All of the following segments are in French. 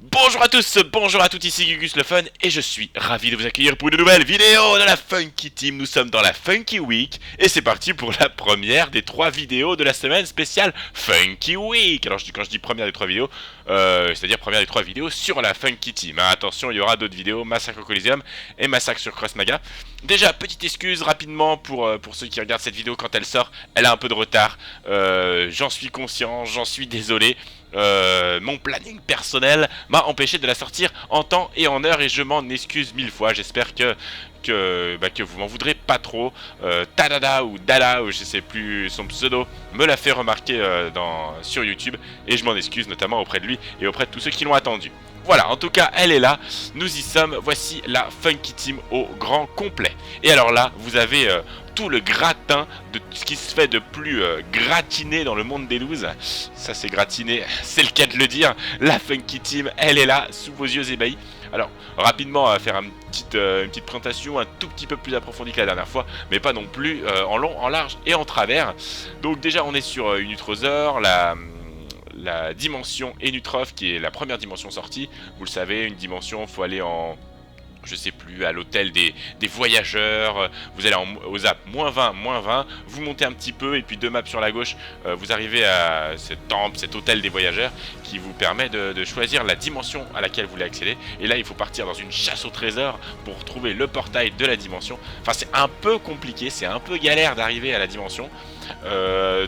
Bonjour à tous, bonjour à toutes, ici Gugus le Fun et je suis ravi de vous accueillir pour une nouvelle vidéo de la Funky Team. Nous sommes dans la Funky Week et c'est parti pour la première des 3 vidéos de la semaine spéciale Funky Week. Alors quand je dis première des 3 vidéos, c'est-à-dire première des 3 vidéos sur la Funky Team. Hein, attention, il y aura d'autres vidéos, Massacre au Coliseum et Massacre sur Cross Maga. Déjà, petite excuse rapidement pour ceux qui regardent cette vidéo quand elle sort, elle a un peu de retard. J'en suis conscient, j'en suis désolé. Mon planning personnel m'a empêché de la sortir en temps et en heure et je m'en excuse 1000 fois. J'espère que vous m'en voudrez pas trop. Tadada ou Dala, ou je sais plus son pseudo, me l'a fait remarquer sur YouTube et je m'en excuse notamment auprès de lui et auprès de tous ceux qui l'ont attendu. Voilà, en tout cas, elle est là, nous y sommes, voici la Funky Team au grand complet. Et alors là, vous avez tout le gratin de ce qui se fait de plus gratiné dans le monde des looses. Ça c'est gratiné, c'est le cas de le dire. La Funky Team, elle est là, sous vos yeux ébahis. Alors, rapidement, on va faire une petite présentation un tout petit peu plus approfondie que la dernière fois, mais pas non plus en long, en large et en travers. Donc déjà, on est sur une Utrosaur, la dimension Enutrof qui est la première dimension sortie. Vous le savez, une dimension, faut aller en... je sais plus, à l'hôtel des voyageurs, vous allez au zap, -20, vous montez un petit peu, et puis 2 maps sur la gauche, vous arrivez à cet temple, cet hôtel des voyageurs, qui vous permet de choisir la dimension à laquelle vous voulez accéder, et là il faut partir dans une chasse au trésor pour trouver le portail de la dimension. Enfin c'est un peu compliqué, c'est un peu galère d'arriver à la dimension,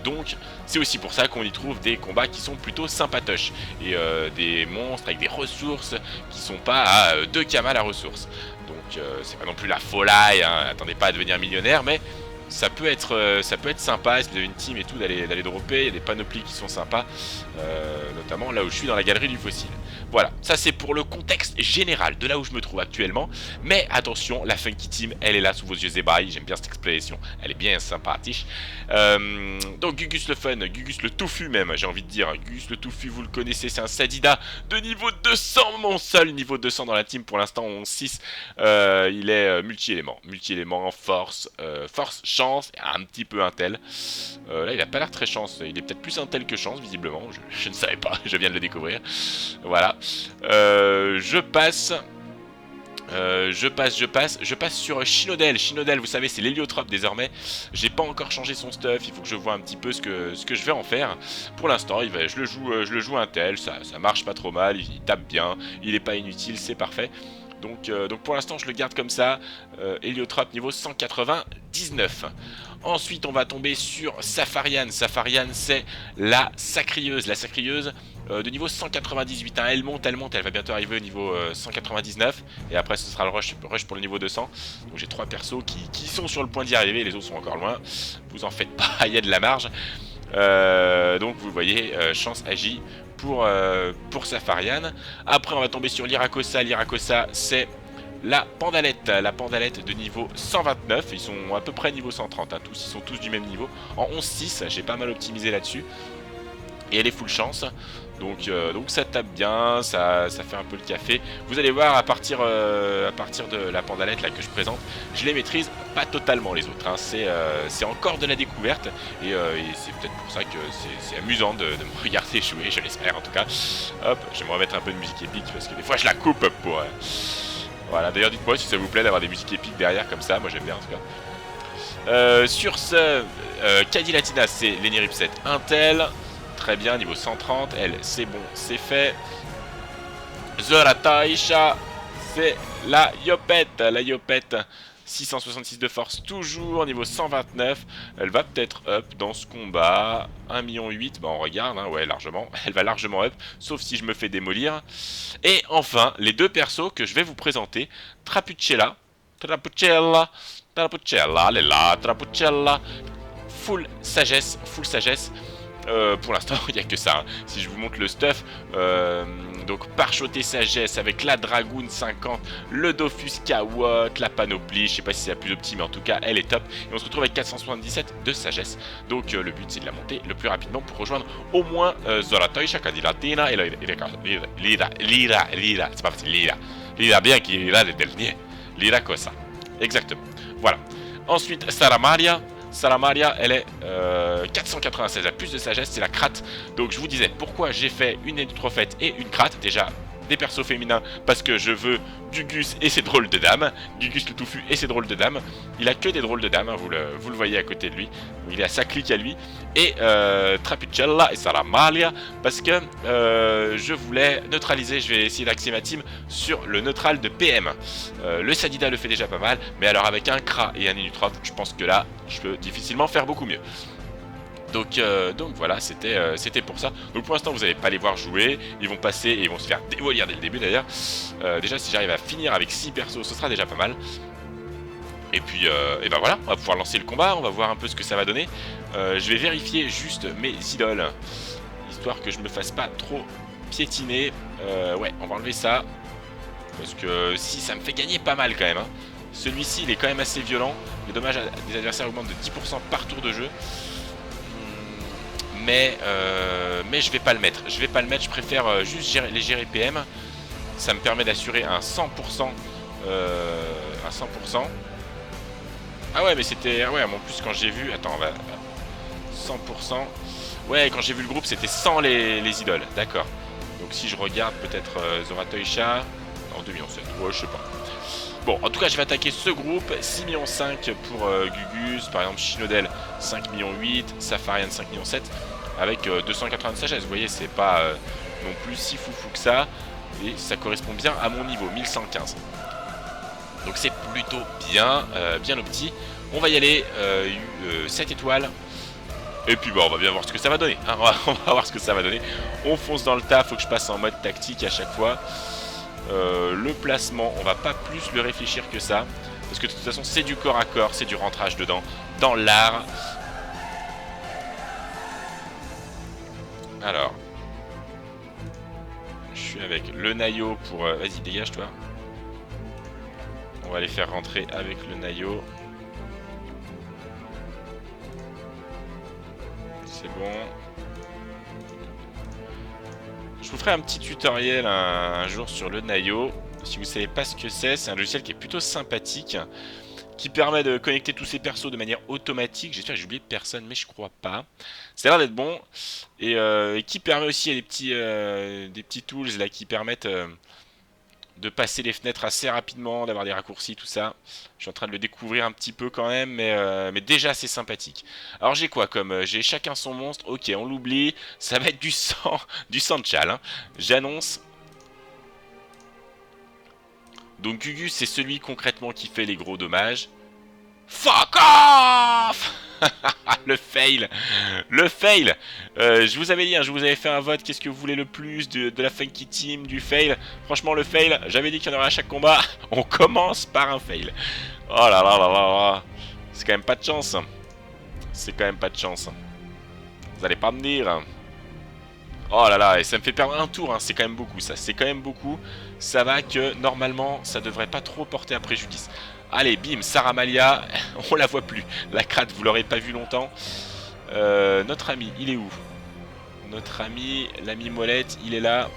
donc c'est aussi pour ça qu'on y trouve des combats qui sont plutôt sympatoches, et des monstres avec des ressources qui sont pas à 2 kamas la ressource. Donc c'est pas non plus la folie, hein, attendez pas à devenir millionnaire, mais ça peut être sympa si vous avez une team et tout d'aller dropper. Il y a des panoplies qui sont sympas, notamment là où je suis dans la galerie du fossile. Voilà, ça c'est pour le contexte général de là où je me trouve actuellement. Mais attention, la Funky Team, elle est là sous vos yeux ébahis. J'aime bien cette expression, elle est bien sympathique. Donc Gugus le Fun, Gugus le Touffu même, j'ai envie de dire. Gugus le Touffu, vous le connaissez, c'est un Sadida de niveau 200, mon seul niveau 200 dans la team pour l'instant, 11-6. Il est multi-élément, force, chance, et un petit peu intel. Là il a pas l'air très chance, il est peut-être plus intel que chance visiblement, je ne savais pas, je viens de le découvrir. Voilà, je passe sur Shinodel. Shinodel, vous savez, c'est l'héliotrope désormais. J'ai pas encore changé son stuff, il faut que je vois un petit peu ce que je vais en faire. Pour l'instant, je le joue intel, ça marche pas trop mal, il tape bien, il est pas inutile, c'est parfait. Donc pour l'instant, je le garde comme ça. Héliotrope niveau 199. Ensuite, on va tomber sur Safarian. Safarian, c'est la sacrieuse. La sacrieuse de niveau 198. Hein. Elle monte, elle va bientôt arriver au niveau 199. Et après, ce sera le rush pour le niveau 200. Donc j'ai 3 persos qui sont sur le point d'y arriver. Les autres sont encore loin. Vous en faites pas, il y a de la marge. Donc vous voyez, chance agit pour Safarian. Après, on va tomber sur l'Iracosa. L'Iracosa, c'est la pandalette de niveau 129, ils sont à peu près niveau 130, hein, ils sont tous du même niveau, en 11-6, j'ai pas mal optimisé là-dessus, et elle est full chance, donc ça tape bien, ça fait un peu le café. Vous allez voir, à partir de la pandalette là que je présente, je les maîtrise pas totalement les autres, hein. C'est encore de la découverte, et c'est peut-être pour ça que c'est amusant de me regarder jouer, je l'espère en tout cas. Hop, je vais me remettre un peu de musique épique, parce que des fois je la coupe pour... Voilà, d'ailleurs dites-moi si ça vous plaît d'avoir des musiques épiques derrière comme ça, moi j'aime bien en tout cas. Sur ce, Cadillatina, c'est l'Enirip 7 Intel, très bien, niveau 130, elle c'est bon, c'est fait. Zora Taisha, c'est la Yopette, 666 de force toujours, niveau 129, elle va peut-être up dans ce combat, 1,8 million, bah on regarde, hein, ouais largement, elle va largement up, sauf si je me fais démolir. Et enfin, les 2 persos que je vais vous présenter, Trapucella, elle est là, Trapucella, full sagesse, pour l'instant il n'y a que ça, hein. Si je vous montre le stuff, donc parchoté sagesse avec la Dragoon 50, le Dofus Kawot, la panoplie, je sais pas si c'est la plus optimale, mais en tout cas elle est top, et on se retrouve avec 477 de sagesse, donc le but c'est de la monter le plus rapidement pour rejoindre au moins Zoratoisha, Cadillatina et Lira, c'est pas facile, Lira bien qui est là le dernier, Lira Cosa, exactement, voilà. Ensuite Saramaria, Salamaria, elle est 496, elle a plus de sagesse, c'est la crate. Donc je vous disais pourquoi j'ai fait une électrophète et une crate. Déjà, des persos féminins parce que je veux Gugus et ses drôles de dames. Gugus le touffu et ses drôles de dames. Il a que des drôles de dames, hein, vous le voyez à côté de lui. Il est à sa clique à lui. Et Trapucella et Saramalia parce que je voulais neutraliser, je vais essayer d'axer ma team sur le neutral de PM. Le Sadida le fait déjà pas mal, mais alors avec un Kra et un Inutrof, je pense que là, je peux difficilement faire beaucoup mieux. Donc voilà, c'était pour ça. Donc pour l'instant, vous n'allez pas les voir jouer. Ils vont passer et ils vont se faire démolir dès le début d'ailleurs. Déjà, si j'arrive à finir avec 6 persos, ce sera déjà pas mal. Et puis, et ben voilà, on va pouvoir lancer le combat. On va voir un peu ce que ça va donner. Je vais vérifier juste mes idoles, histoire que je me fasse pas trop piétiner. Ouais, on va enlever ça. Parce que si, ça me fait gagner pas mal quand même. Hein. Celui-ci, il est quand même assez violent. Les dommages des adversaires augmentent de 10% par tour de jeu. Mais je vais pas le mettre. Je préfère juste les gérer PM. Ça me permet d'assurer un 100%. Un 100%. Ah ouais, mais c'était... Ouais, en plus quand j'ai vu... Attends, on va... 100%. Ouais, quand j'ai vu le groupe, c'était sans les idoles. D'accord. Donc si je regarde peut-être Zoratoisha... En 2,7 millions. Ouais, je sais pas. Bon, en tout cas, je vais attaquer ce groupe. 6,5 millions pour Gugus. Par exemple, Shinodel, 5,8 millions. Safarian, 5,7 millions. Avec 280 de sagesse. Vous voyez, c'est pas non plus si foufou que ça. Et ça correspond bien à mon niveau, 1115. Donc c'est plutôt bien, bien opti. On va y aller, 7 étoiles. Et puis bon, on va bien voir ce que ça va donner. Hein. On va voir ce que ça va donner. On fonce dans le tas, faut que je passe en mode tactique à chaque fois. Le placement, on va pas plus le réfléchir que ça. Parce que de toute façon, c'est du corps à corps, c'est du rentrage dedans, dans l'art. Alors, je suis avec le Nayo pour... Vas-y, dégage-toi. On va les faire rentrer avec le Nayo. C'est bon. Je vous ferai un petit tutoriel un jour sur le Nayo. Si vous ne savez pas ce que c'est un logiciel qui est plutôt sympathique. Qui permet de connecter tous ces persos de manière automatique. J'espère que j'ai oublié de personne, mais je crois pas. Ça a l'air d'être bon. Et qui permet aussi des petits tools là, qui permettent de passer les fenêtres assez rapidement, d'avoir des raccourcis, tout ça. Je suis en train de le découvrir un petit peu quand même, mais déjà c'est sympathique. Alors j'ai quoi comme... j'ai chacun son monstre. Ok, on l'oublie. Ça va être du sang de châle. Hein. J'annonce... Donc Gugus, c'est celui concrètement qui fait les gros dommages. Fuck off. Le fail. Le fail. Je vous avais dit, hein, je vous avais fait un vote. Qu'est-ce que vous voulez le plus de la Funky Team, du fail? Franchement, le fail, j'avais dit qu'il y en aurait à chaque combat. On commence par un fail. Oh là là là là là. C'est quand même pas de chance. C'est quand même pas de chance. Vous allez pas me dire. Oh là là, et ça me fait perdre un tour, hein. C'est quand même beaucoup ça, c'est quand même beaucoup. Ça va que normalement ça devrait pas trop porter à préjudice. Allez, bim, Saramalia, on la voit plus. La crate, vous l'aurez pas vu longtemps. Notre ami, il est où? Notre ami, l'ami Molette, il est là.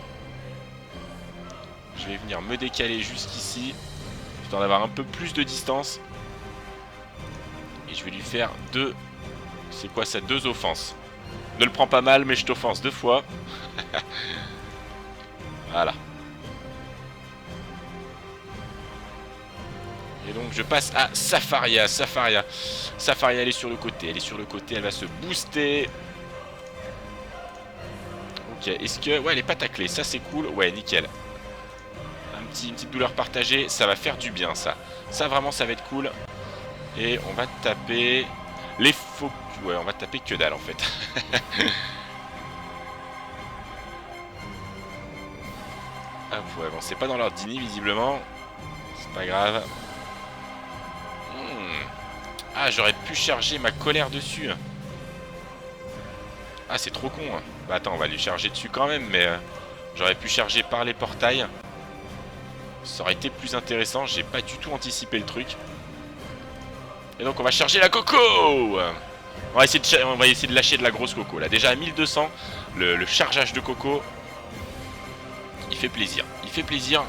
Je vais venir me décaler jusqu'ici, histoire d'avoir un peu plus de distance. Et je vais lui faire deux... C'est quoi ça? 2 offenses. Ne le prends pas mal, mais je t'offense 2 fois. Voilà. Et donc je passe à Safaria. Safaria, elle est sur le côté. Elle est sur le côté, elle va se booster. Ok, est-ce que... Ouais, elle est pas taclée, ça c'est cool. Ouais, nickel. Une petite douleur partagée, ça va faire du bien ça. Ça vraiment, ça va être cool. Et on va taper... Les faux... Ouais, on va taper que dalle en fait. Ah ouais, bon, c'est pas dans l'ordre d'Ini visiblement. C'est pas grave. Ah, j'aurais pu charger ma colère dessus. Ah, c'est trop con. Bah attends, on va lui charger dessus quand même, mais j'aurais pu charger par les portails. Ça aurait été plus intéressant, j'ai pas du tout anticipé le truc. Et donc on va charger la coco. On va essayer de lâcher de la grosse coco là. Déjà à 1200, le chargeage de coco, il fait plaisir. Il fait plaisir.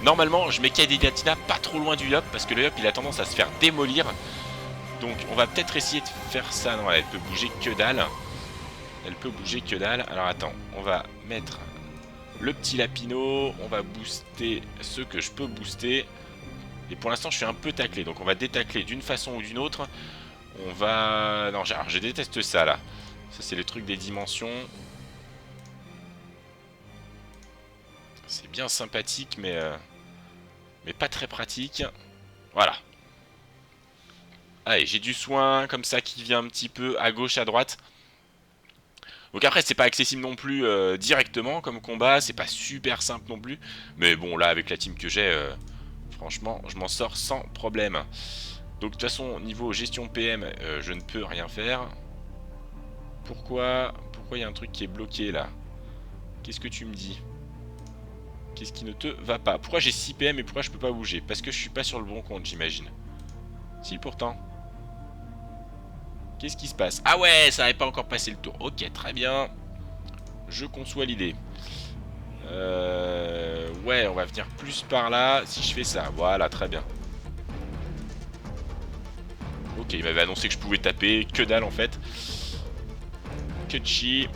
Normalement, je mets Kaidilatina pas trop loin du Yop parce que le Yop il a tendance à se faire démolir. Donc on va peut-être essayer de faire ça. Non, elle peut bouger que dalle. Elle peut bouger que dalle. Alors attends, on va mettre Le petit Lapino, on va booster ce que je peux booster. Et pour l'instant, je suis un peu taclé. Donc on va détacler d'une façon ou d'une autre. On va... Non, alors, je déteste ça, là. Ça, c'est le truc des dimensions. C'est bien sympathique, mais pas très pratique. Voilà. Allez, j'ai du soin, comme ça, qui vient un petit peu à gauche, à droite. Donc après, c'est pas accessible non plus directement comme combat. C'est pas super simple non plus. Mais bon, là, avec la team que j'ai... franchement, je m'en sors sans problème. Donc de toute façon, niveau gestion PM, je ne peux rien faire. Pourquoi il y a un truc qui est bloqué là? Qu'est-ce que tu me dis? Qu'est-ce qui ne te va pas? Pourquoi j'ai 6 PM et pourquoi je peux pas bouger? Parce que je suis pas sur le bon compte, j'imagine. Si, pourtant. Qu'est-ce qui se passe? Ah ouais, ça n'avait pas encore passé le tour. Ok, très bien. Je conçois l'idée. Ouais, on va venir plus par là si je fais ça. Voilà, très bien. Ok, il m'avait annoncé que je pouvais taper. Que dalle en fait. Que chi.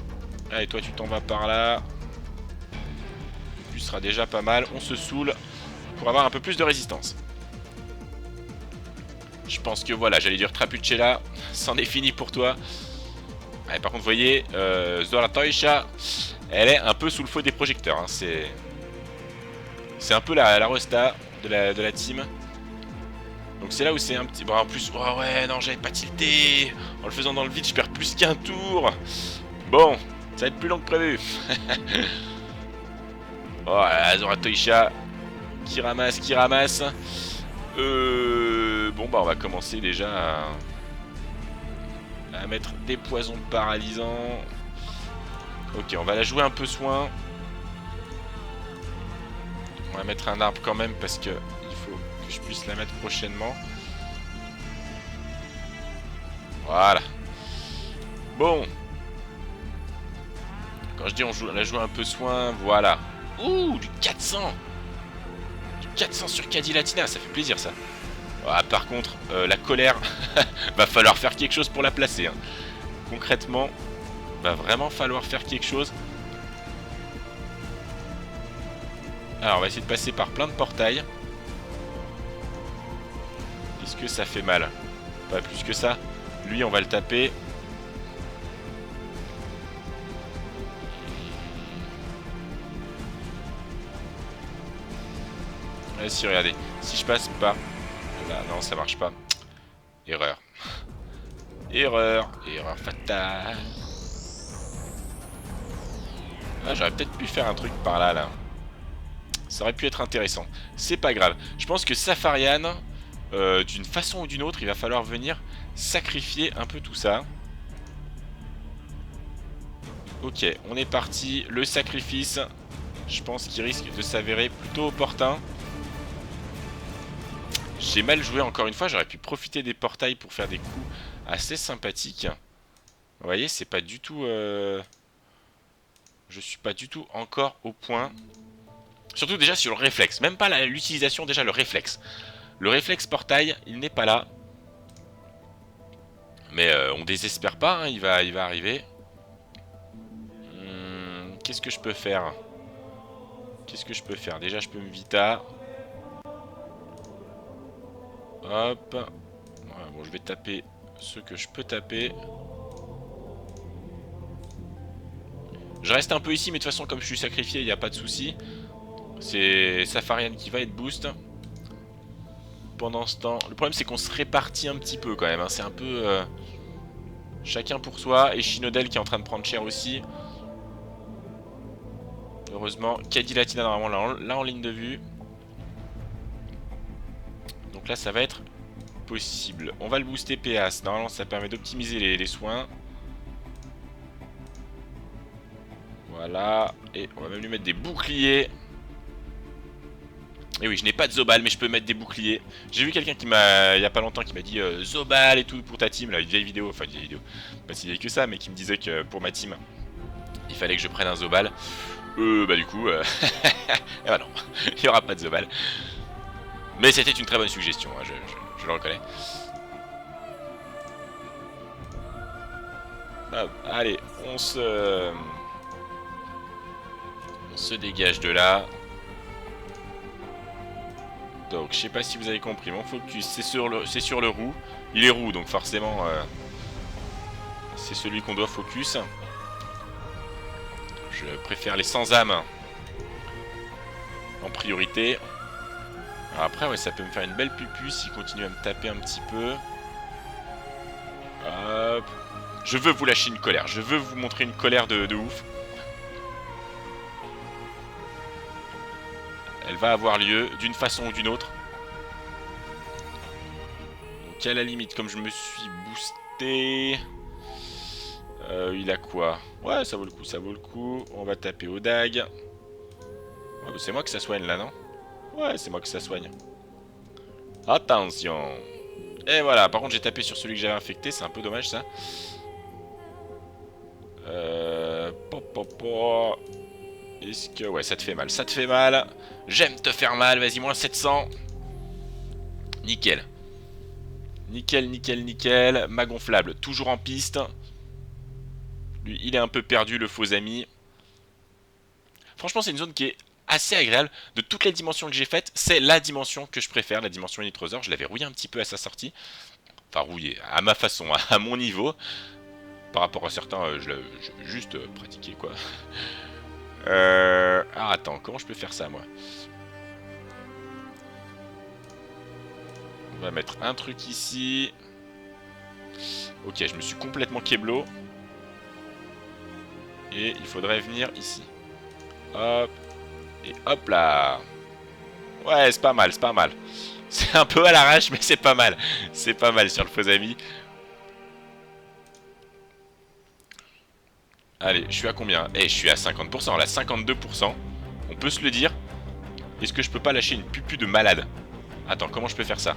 Allez, toi tu t'en vas par là. Tu seras déjà pas mal. On se saoule pour avoir un peu plus de résistance. Je pense que voilà, j'allais dire Trapucella. C'en est fini pour toi. Allez, par contre, vous voyez, Zora Toisha, elle est un peu sous le feu des projecteurs. Hein. C'est un peu la resta de la team. Donc c'est là où c'est un petit... Bon, en plus... Oh ouais, non, j'avais pas tilté. En le faisant dans le vide, je perds plus qu'un tour. Bon, ça va être plus long que prévu. Oh là, Zora Toisha qui ramasse, qui ramasse. Bon, bah on va commencer déjà à mettre des poisons paralysants. Ok, on va la jouer un peu soin. On va mettre un arbre quand même parce que il faut que je puisse la mettre prochainement. Voilà. Bon. Quand je dis on la joue un peu soin, voilà. Ouh, du 400. Du 400 sur Cadillatina, ça fait plaisir ça. Ah, par contre, la colère, va falloir faire quelque chose pour la placer. Hein. Concrètement, va vraiment falloir faire quelque chose. Alors, on va essayer de passer par plein de portails. Est-ce que ça fait mal? Pas plus que ça. Lui, on va le taper. Allez, si, regardez. Si je passe par... Là, non, ça marche pas. Erreur. Erreur. Erreur fatale. Ah, j'aurais peut-être pu faire un truc par là, là. Ça aurait pu être intéressant. C'est pas grave. Je pense que Safarian, d'une façon ou d'une autre, il va falloir venir sacrifier un peu tout ça. Ok, on est parti. Le sacrifice, je pense qu'il risque de s'avérer plutôt opportun. J'ai mal joué encore une fois. J'aurais pu profiter des portails pour faire des coups assez sympathiques. Vous voyez, c'est pas du tout... Je suis pas du tout encore au point... Surtout déjà sur le réflexe, même pas l'utilisation, déjà le réflexe. Le réflexe portail, il n'est pas là. Mais on désespère pas, hein, il va arriver. Qu'est-ce que je peux faire? Qu'est-ce que je peux faire? Déjà je peux me vita. Hop. Voilà, bon, je vais taper ce que je peux taper. Je reste un peu ici, mais de toute façon comme je suis sacrifié, il n'y a pas de souci. C'est Safarian qui va être boost. Pendant ce temps, le problème c'est qu'on se répartit un petit peu quand même. Hein. C'est un peu chacun pour soi. Et Shinodel qui est en train de prendre cher aussi. Heureusement, Cadillatina normalement là en ligne de vue. Donc là ça va être possible. On va le booster PAS. Normalement ça permet d'optimiser les soins. Voilà. Et on va même lui mettre des boucliers. Et oui, je n'ai pas de Zobal, mais je peux mettre des boucliers. J'ai vu quelqu'un qui m'a, il y a pas longtemps, qui m'a dit Zobal et tout pour ta team, là, une vieille vidéo, enfin une vieille vidéo, pas si vieille que ça, mais qui me disait que pour ma team, il fallait que je prenne un Zobal. Bah du coup, eh bah non, il n'y aura pas de Zobal. Mais c'était une très bonne suggestion, hein, je le reconnais. Hop, allez, on se se dégage de là. Donc, je sais pas si vous avez compris, mon focus, c'est sur le roux. Il est roux, donc forcément, c'est celui qu'on doit focus. Je préfère les sans âme en priorité. Alors après, ouais, ça peut me faire une belle pupu s'il continue à me taper un petit peu. Hop. Je veux vous lâcher une colère. Je veux vous montrer une colère de ouf. Elle va avoir lieu d'une façon ou d'une autre. Donc à la limite, comme je me suis boosté... il a quoi? Ouais, ça vaut le coup, ça vaut le coup. On va taper au dag. Ouais, bah c'est moi que ça soigne là, non? Ouais, c'est moi que ça soigne. Attention. Et voilà, par contre j'ai tapé sur celui que j'avais infecté, c'est un peu dommage ça. Est-ce que... Ouais, ça te fait mal, ça te fait mal. J'aime te faire mal, vas-y, moins 700. Nickel. Nickel, nickel, nickel. Ma gonflable, toujours en piste. Lui, il est un peu perdu, le faux ami. Franchement, c'est une zone qui est assez agréable. De toutes les dimensions que j'ai faites, c'est la dimension que je préfère, la dimension Nitrosaur. Je l'avais rouillé un petit peu à sa sortie. Enfin, rouillé, à ma façon, à mon niveau. Par rapport à certains, je l'ai juste pratiqué, quoi. Ah, attends, comment je peux faire ça, moi? On va mettre un truc ici. Ok, je me suis complètement keblo. Et il faudrait venir ici. Hop. Et hop là. Ouais, c'est pas mal, c'est pas mal. C'est un peu à l'arrache, mais c'est pas mal. C'est pas mal sur le faux ami. Allez, je suis à combien? Eh, je suis à 50%, là, 52%. On peut se le dire. Est-ce que je peux pas lâcher une pupu de malade? Attends, comment je peux faire ça?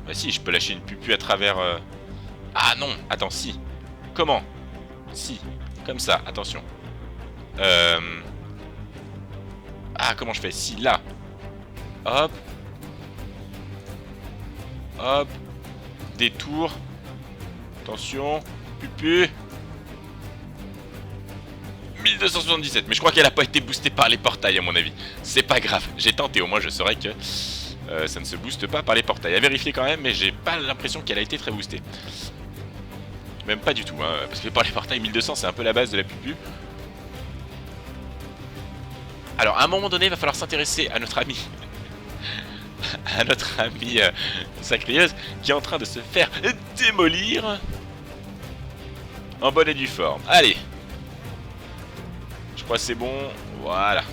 Bah si, je peux lâcher une pupu à travers... Ah non, attends, si. Comment? Si, comme ça, attention. Ah, comment je fais? Si, là. Hop. Hop. Détour. Attention. Pupu. 1277. Mais je crois qu'elle a pas été boostée par les portails, à mon avis. C'est pas grave. J'ai tenté, au moins je saurais que ça ne se booste pas par les portails. À vérifier quand même, mais j'ai pas l'impression qu'elle a été très boostée. Même pas du tout, hein, parce que par les portails 1200, c'est un peu la base de la pupu. Alors, à un moment donné, il va falloir s'intéresser à notre ami... à notre ami Sacrieuse, qui est en train de se faire démolir. En bonne et due forme. Allez. Je crois que c'est bon. Voilà.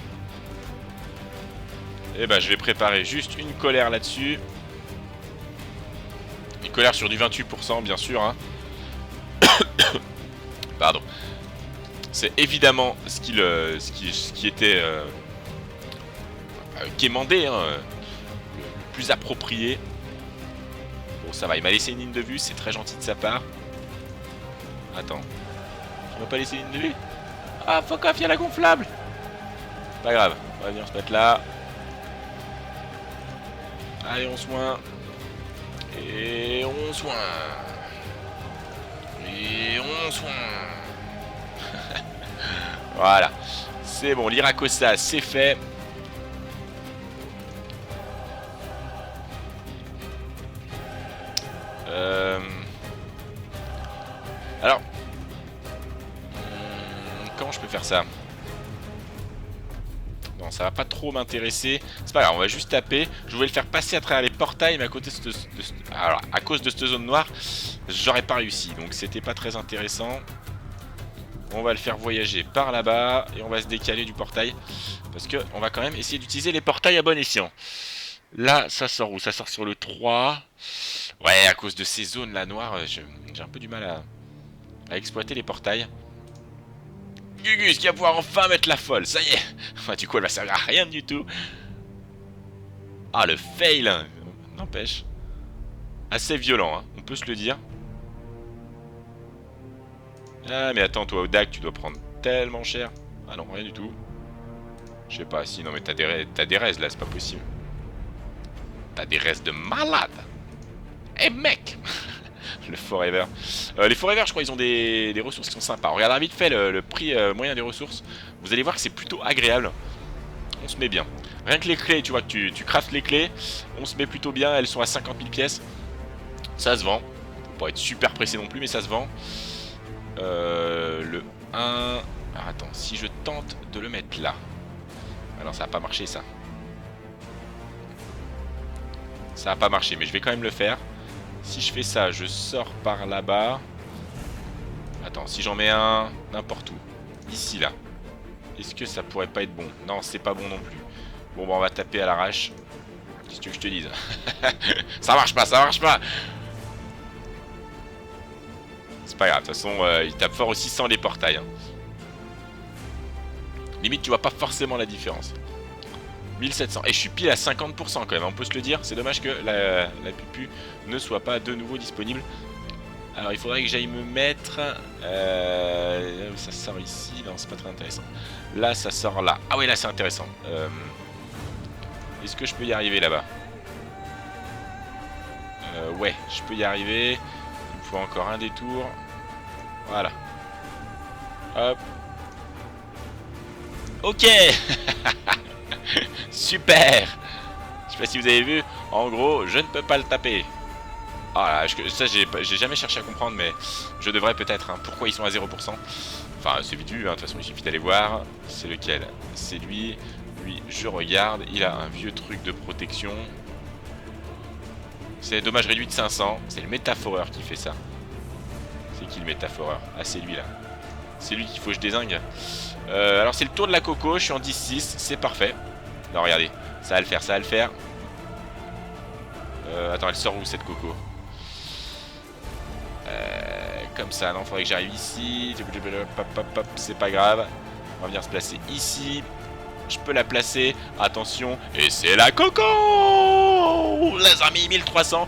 Et bah, je vais préparer juste une colère là-dessus. Une colère sur du 28%, bien sûr, hein. Pardon. C'est évidemment ce qui était quémandé, hein, le plus approprié. Bon, ça va, il m'a laissé une ligne de vue, c'est très gentil de sa part. Attends. Tu m'as pas laissé une ligne de vue? Ah, fuck off, il y a la gonflable. Pas grave, on va venir se mettre là. Allez, on soin. Et on soin. Et on soin. Voilà. C'est bon, l'Iracosa, c'est fait. Alors, comment je peux faire ça? Non, ça va pas trop m'intéresser. C'est pas grave, on va juste taper. Je voulais le faire passer à travers les portails, mais à côté alors, à cause de cette zone noire, j'aurais pas réussi. Donc c'était pas très intéressant. On va le faire voyager par là-bas et on va se décaler du portail. Parce que on va quand même essayer d'utiliser les portails à bon escient. Là, ça sort où? Ça sort sur le 3. Ouais, à cause de ces zones là noires, j'ai un peu du mal à exploiter les portails. Gugus qui va pouvoir enfin mettre la folle, ça y est. Enfin, du coup, elle va servir à rien du tout. Ah, le fail. N'empêche. Assez violent, hein, on peut se le dire. Ah, mais attends, toi, au DAC, tu dois prendre tellement cher. Ah non, rien du tout. Je sais pas, si, non, mais t'as des raises, là, c'est pas possible. T'as des raises de malade. Eh, mec. Le Forever. Les Forever, je crois, ils ont des ressources qui sont sympas. On regardera vite fait le prix moyen des ressources. Vous allez voir que c'est plutôt agréable. On se met bien. Rien que les clés, tu vois, que tu craftes les clés. On se met plutôt bien. Elles sont à 50 000 pièces. Ça se vend. Faut pas être super pressé non plus, mais ça se vend. Le 1... Alors attends, si je tente de le mettre là. Ah non, ça va pas marcher ça. Ça va pas marcher, mais je vais quand même le faire. Si je fais ça, je sors par là-bas. Attends, si j'en mets un n'importe où. Ici, là. Est-ce que ça pourrait pas être bon? Non, c'est pas bon non plus. Bon, bah on va taper à l'arrache. Qu'est-ce que je te dise? Ça marche pas, ça marche pas. C'est pas grave, de toute façon, il tape fort aussi sans les portails. Hein. Limite, tu vois pas forcément la différence. 1700. Et je suis pile à 50% quand même, on peut se le dire. C'est dommage que la pupu ne soit pas de nouveau disponible. Alors, il faudrait que j'aille me mettre... ça sort ici. Non, c'est pas très intéressant. Là, ça sort là. Ah oui, là, c'est intéressant. Est-ce que je peux y arriver là-bas? Ouais, je peux y arriver. Il me faut encore un détour. Voilà. Hop. Ok. Super. Je sais pas si vous avez vu. En gros, je ne peux pas le taper. Ah là, ça j'ai jamais cherché à comprendre, mais je devrais peut-être. Hein. Pourquoi ils sont à 0%? Enfin, c'est vite vu, hein. De toute façon, il suffit d'aller voir. C'est lequel? C'est lui. Lui, je regarde. Il a un vieux truc de protection. C'est dommage réduit de 500. C'est le métaphoreur qui fait ça. C'est qui le métaphoreur? Ah, c'est lui là. C'est lui qu'il faut que je dézingue. Alors, c'est le tour de la coco. Je suis en 10-6. C'est parfait. Non, regardez. Ça va le faire, ça va le faire. Attends, elle sort où cette coco? Comme ça, non, faudrait que j'arrive ici. C'est pas grave. On va venir se placer ici. Je peux la placer. Attention. Et c'est la coco! Les amis, 1300.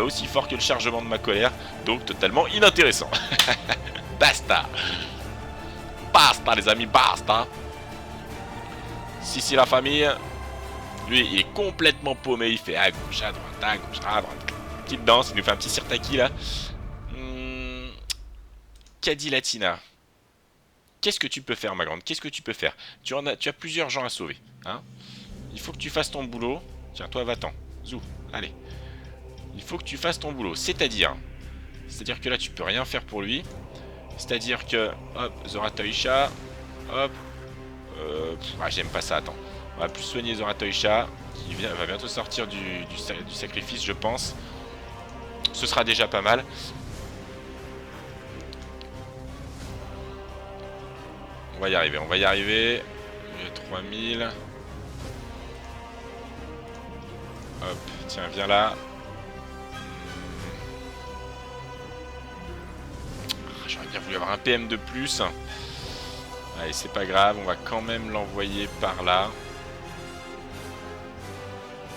Aussi fort que le chargement de ma colère. Donc totalement inintéressant. Basta. Basta, les amis, basta. Si, la famille. Lui, il est complètement paumé. Il fait à gauche, à droite, à gauche, à droite. Petite danse. Il nous fait un petit sirtaki là. Caddy Latina. Qu'est-ce que tu peux faire, ma grande? Qu'est-ce que tu peux faire? Tu as plusieurs gens à sauver. Hein? Il faut que tu fasses ton boulot. Tiens, toi, va-t'en. Zou, allez. Il faut que tu fasses ton boulot. C'est-à-dire que là, tu peux rien faire pour lui. C'est-à-dire que... Hop, Zoratoisha. Hop. J'aime pas ça, attends. On va plus soigner Zoratoisha. Qui va bientôt sortir du sacrifice, je pense. Ce sera déjà pas mal. On va y arriver, on va y arriver. J'ai 3000. Hop, tiens, viens là. J'aurais bien voulu avoir un PM de plus. Allez, c'est pas grave, on va quand même l'envoyer par là.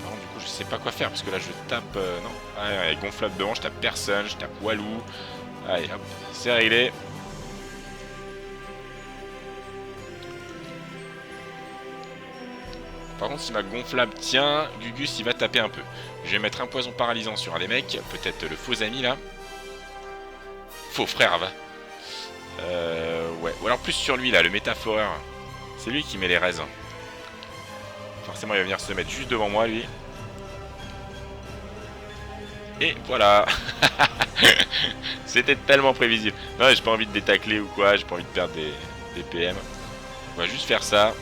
Non, du coup, je sais pas quoi faire, parce que là, je tape... non, allez, gonflable devant, je tape personne, je tape Walou. Allez, hop, c'est réglé. Par contre, si ma gonflable tient, Gugus il va taper un peu. Je vais mettre un poison paralysant sur un des mecs. Peut-être le faux ami là. Faux frère, va. Ouais. Ou alors plus sur lui là, le métaphoreur. C'est lui qui met les raisins. Forcément, il va venir se mettre juste devant moi lui. Et voilà. C'était tellement prévisible. Non, j'ai pas envie de détacler ou quoi. J'ai pas envie de perdre des PM. On va juste faire ça.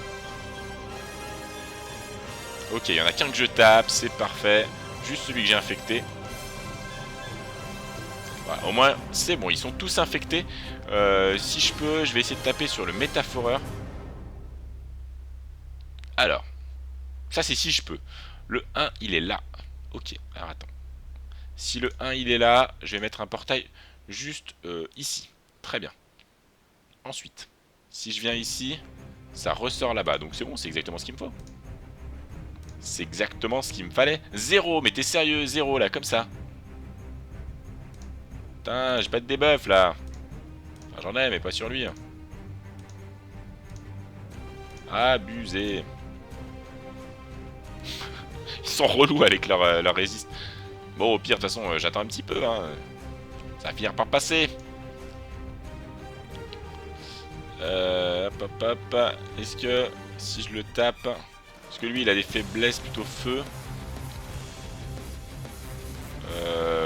Ok, il y en a qu'un que je tape, c'est parfait. Juste celui que j'ai infecté. Voilà, au moins, c'est bon, ils sont tous infectés. Si je peux, je vais essayer de taper sur le métaphoreur. Alors, ça c'est si je peux. Le 1, il est là. Ok, alors attends. Si le 1, il est là, je vais mettre un portail juste ici. Très bien. Ensuite, si je viens ici, ça ressort là-bas. Donc c'est bon, c'est exactement ce qu'il me faut. C'est exactement ce qu'il me fallait. 0, mais t'es sérieux, 0 là, comme ça. Putain, j'ai pas de debuff là. Enfin, j'en ai, mais pas sur lui. Abusé. Ils sont relous avec leur résiste. Bon, au pire, de toute façon, j'attends un petit peu. Hein. Ça va finir par passer. Hop, hop, hop. Est-ce que si je le tape... Parce que lui, il a des faiblesses plutôt feu.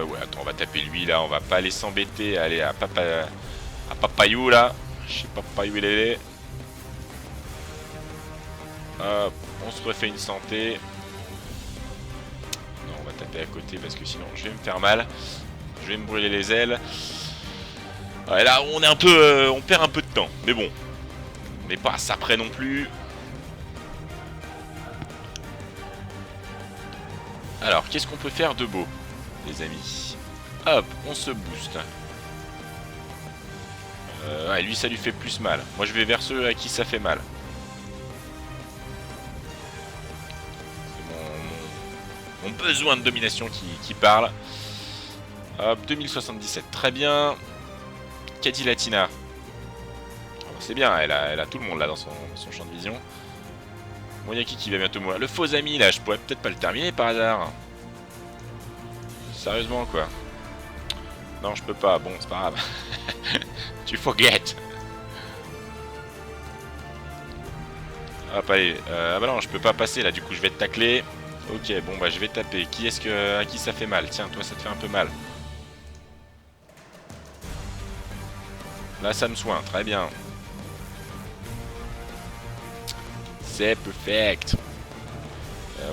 Ouais, attends, on va taper lui, là. On va pas aller s'embêter. Allez, à Papayou, là. Je sais pas Papayou, il est. Hop, on se refait une santé. Non, on va taper à côté parce que sinon, je vais me faire mal. Je vais me brûler les ailes. Ouais, là, on est un peu... on perd un peu de temps. Mais bon. On n'est pas à ça près non plus. Alors, qu'est-ce qu'on peut faire de beau, les amis? Hop, on se booste. Ouais, lui, ça lui fait plus mal. Moi, je vais vers ceux à qui ça fait mal. C'est mon besoin de domination qui parle. Hop, 2077, très bien. Qu'a dit Latina? Oh, c'est bien, elle a tout le monde là dans son champ de vision. Bon, il y a qui va bientôt mourir? Le faux ami là, je pourrais peut-être pas le terminer par hasard. Sérieusement quoi. Non, je peux pas, bon, c'est pas grave. Tu forget. Hop, allez. Ah bah non, je peux pas passer là, du coup je vais te tacler. Ok, bon bah je vais taper. Qui est-ce que à qui ça fait mal? Tiens, toi ça te fait un peu mal. Là ça me soigne, très bien. C'est perfect.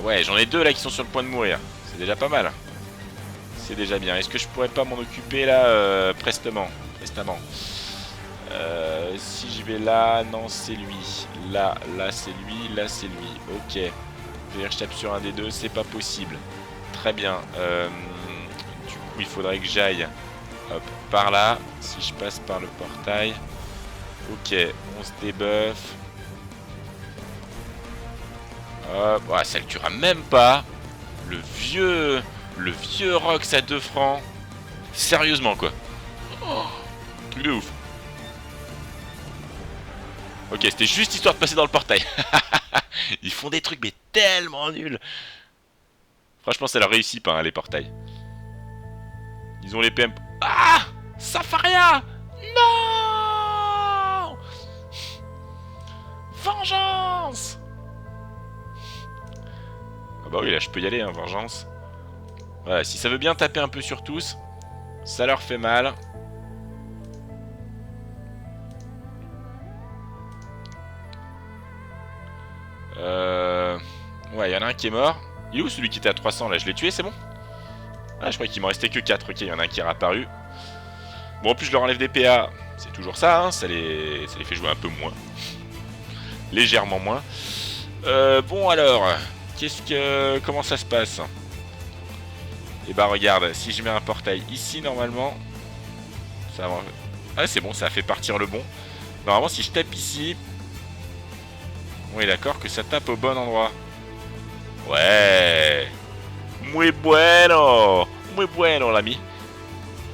Ouais, j'en ai deux là qui sont sur le point de mourir. C'est déjà pas mal. C'est déjà bien. Est-ce que je pourrais pas m'en occuper là prestement? Si je vais là, non c'est lui. Là c'est lui, là c'est lui. Ok. C'est-à-dire que je tape sur un des deux, c'est pas possible. Très bien. Du coup il faudrait que j'aille hop, par là. Si je passe par le portail. Ok, on se débuffe. Hop, ouais, ça le tuera même pas. Le vieux Rox à 2 francs. Sérieusement quoi. Oh, truc de ouf. Ok, c'était juste histoire de passer dans le portail. Ils font des trucs mais tellement nuls. Franchement ça leur réussit pas hein, les portails. Ils ont les PM. Ah, Safaria. Non. Vengeance. Ah bah oui là je peux y aller hein, vengeance. Voilà, si ça veut bien taper un peu sur tous, ça leur fait mal. Ouais, il y en a un qui est mort. Il est où celui qui était à 300 là? Je l'ai tué, c'est bon? Ah, je crois qu'il m'en restait que 4. Ok, il y en a un qui est réapparu. Bon, en plus, je leur enlève des PA. C'est toujours ça, hein. Ça les fait jouer un peu moins. Légèrement moins. Bon, alors. Comment ça se passe? Et bah, regarde. Si je mets un portail ici, normalement. Ça va... Ah, c'est bon, ça a fait partir le bon. Normalement, si je tape ici... On est d'accord que ça tape au bon endroit. Ouais. Muy bueno. Muy bueno, l'ami.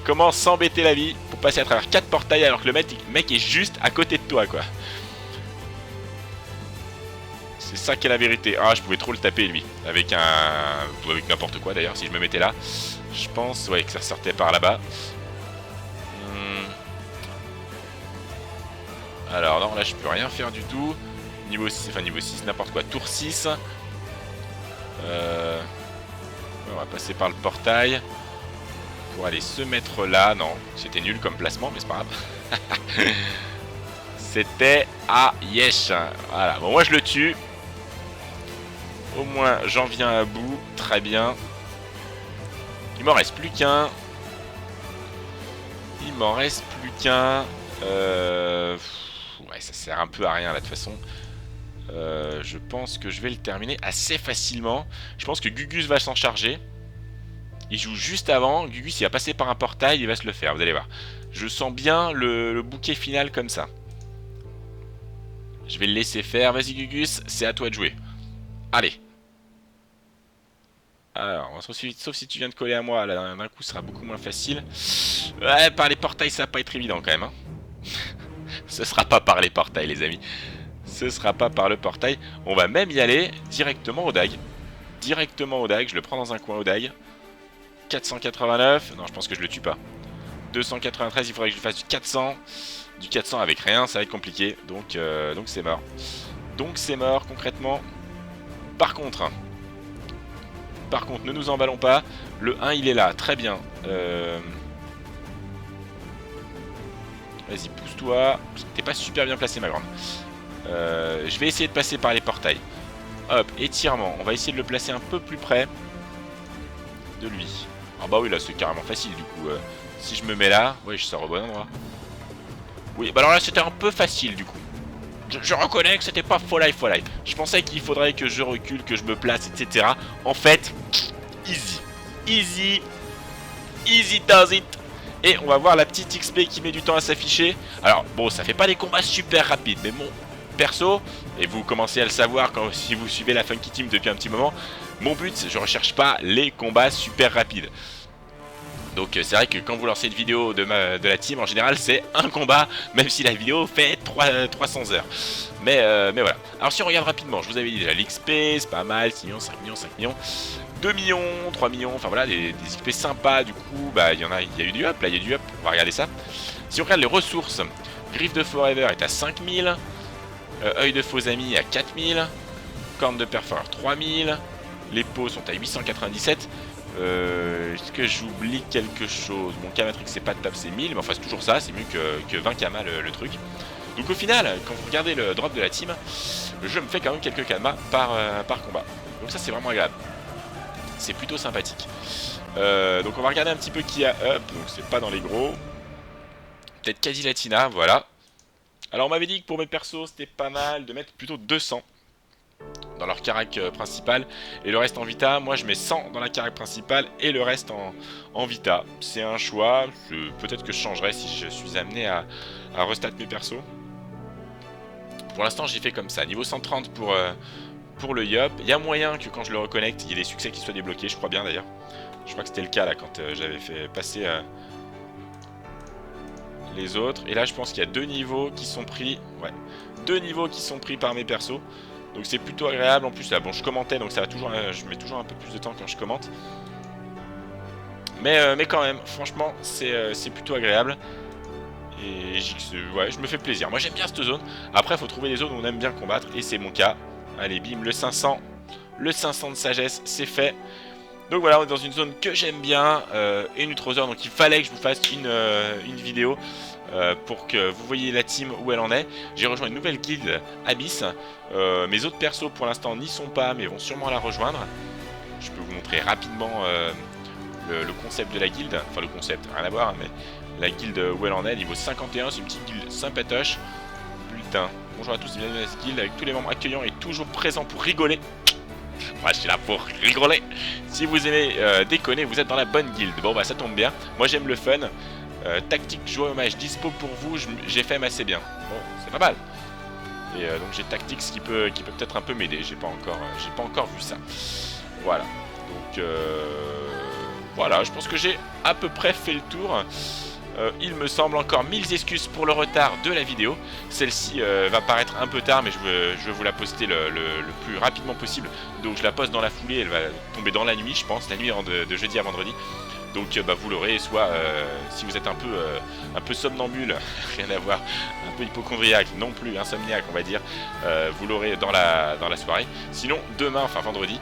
Comment s'embêter la vie pour passer à travers 4 portails alors que le mec est juste à côté de toi, quoi. C'est ça qui est la vérité. Ah, je pouvais trop le taper, lui. Avec n'importe quoi, d'ailleurs, si je me mettais là. Je pense, ouais, que ça sortait par là-bas. Alors, non, là, je peux rien faire du tout. Niveau 6, enfin niveau 6, n'importe quoi. Tour 6. On va passer par le portail. Pour aller se mettre là. Non, c'était nul comme placement, mais c'est pas grave. C'était à Yesh. Voilà, bon, moi je le tue. Au moins, j'en viens à bout. Très bien. Il m'en reste plus qu'un. Ouais, ça sert un peu à rien là de toute façon. Je pense que je vais le terminer assez facilement. Je pense que Gugus va s'en charger. Il joue juste avant. Gugus, il va passer par un portail. Il va se le faire, vous allez voir. Je sens bien le bouquet final comme ça. Je vais le laisser faire. Vas-y Gugus, c'est à toi de jouer. Allez. Alors, sauf si tu viens de coller à moi, là d'un coup, ce sera beaucoup moins facile. Ouais, par les portails, ça va pas être évident quand même. Hein. Ce sera pas par les portails, les amis. Ce sera pas par le portail. On va même y aller directement au DAG. Je le prends dans un coin au DAG. 489. Non, je pense que je le tue pas. 293, il faudrait que je fasse du 400. Du 400 avec rien, ça va être compliqué. Donc c'est mort. Donc c'est mort concrètement. Par contre, ne nous emballons pas. Le 1 il est là, très bien. Vas-y, pousse-toi. T'es pas super bien placé, ma grande. Je vais essayer de passer par les portails. Hop, étirement. On va essayer de le placer un peu plus près de lui. Ah bah oui, là c'est carrément facile du coup. Si je me mets là, ouais, je sors au bon endroit. Oui, bah alors là c'était un peu facile du coup. Je reconnais que c'était pas Fall Life. Je pensais qu'il faudrait que je recule, que je me place, etc. En fait, easy. Easy does it. Et on va voir la petite XP qui met du temps à s'afficher. Alors bon, ça fait pas des combats super rapides, mais mon perso, et vous commencez à le savoir si vous suivez la Funky Team depuis un petit moment, mon but, je recherche pas les combats super rapides. Donc c'est vrai que quand vous lancez une vidéo de la team, en général c'est un combat, même si la vidéo fait 300 heures. Mais voilà. Alors si on regarde rapidement, je vous avais dit déjà l'XP, c'est pas mal, 6 millions, 5 millions, 5 millions, 2 millions, 3 millions, enfin voilà, des XP sympas du coup, bah il y a eu du up, là il y a du up, on va regarder ça. Si on regarde les ressources, Griffe de Forever est à 5000, œil de faux amis à 4000, corne de perforeur 3000, les peaux sont à 897. Est-ce que j'oublie quelque chose? Mon K-Matrix c'est pas top, c'est 1000, mais enfin c'est toujours ça, c'est mieux que 20 Kama le truc. Donc au final, quand vous regardez le drop de la team, je me fais quand même quelques Kama par combat. Donc ça c'est vraiment agréable. C'est plutôt sympathique. Donc on va regarder un petit peu qui a up, donc c'est pas dans les gros. Peut-être Caddy Latina, voilà. Alors on m'avait dit que pour mes persos c'était pas mal de mettre plutôt 200 dans leur carac principal et le reste en vita. Moi je mets 100 dans la carac principale et le reste en vita. C'est un choix, peut-être que je changerai si je suis amené à restat mes persos. Pour l'instant j'ai fait comme ça, niveau 130 pour le Yup. Il y a moyen que quand je le reconnecte, il y ait des succès qui soient débloqués, je crois bien d'ailleurs. Je crois que c'était le cas là quand j'avais fait passer les autres. Et là je pense qu'il y a 2 niveaux qui sont pris. Ouais, 2 niveaux qui sont pris par mes persos. Donc c'est plutôt agréable. En plus là bon je commentais donc ça va toujours, je mets toujours un peu plus de temps quand je commente. Mais quand même franchement c'est plutôt agréable. Et ouais, je me fais plaisir. Moi j'aime bien cette zone. Après il faut trouver des zones où on aime bien combattre. Et c'est mon cas. Allez bim, le 500. Le 500 de sagesse c'est fait. Donc voilà, on est dans une zone que j'aime bien. Et une Utrosaur. Donc il fallait que je vous fasse une vidéo. Pour que vous voyez la team où elle en est. J'ai rejoint une nouvelle guilde, Abyss. Mes autres persos pour l'instant n'y sont pas, mais vont sûrement la rejoindre. Je peux vous montrer rapidement le concept de la guilde. Enfin le concept, rien à voir, mais la guilde où elle en est, niveau 51, c'est une petite guilde sympatoche. Bulletin. Bonjour à tous, bienvenue dans cette guilde avec tous les membres accueillants et toujours présents pour rigoler. Moi je suis là pour rigoler. Si vous aimez déconner, vous êtes dans la bonne guilde. Bon bah ça tombe bien, moi j'aime le fun. Tactique jouer hommage dispo pour vous, j'ai fait assez bien. Bon, c'est pas mal. Et donc j'ai Tactics qui peut peut-être un peu m'aider. J'ai pas encore vu ça. Voilà. Donc voilà, je pense que j'ai à peu près fait le tour. Il me semble encore 1000 excuses pour le retard de la vidéo. Celle-ci va paraître un peu tard, mais je veux vous la poster le plus rapidement possible. Donc je la poste dans la foulée, elle va tomber dans la nuit, je pense, la nuit de jeudi à vendredi. Donc bah, vous l'aurez, soit si vous êtes un peu somnambule, rien à voir, un peu hypochondriaque, non plus insomniaque on va dire, vous l'aurez dans la soirée. Sinon demain, enfin vendredi,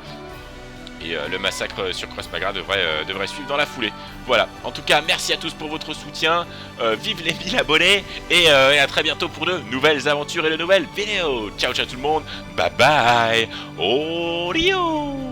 et le massacre sur Cross Magra devrait suivre dans la foulée. Voilà, en tout cas merci à tous pour votre soutien, vive les 1000 abonnés, et à très bientôt pour de nouvelles aventures et de nouvelles vidéos. Ciao ciao tout le monde, bye bye, Oreo.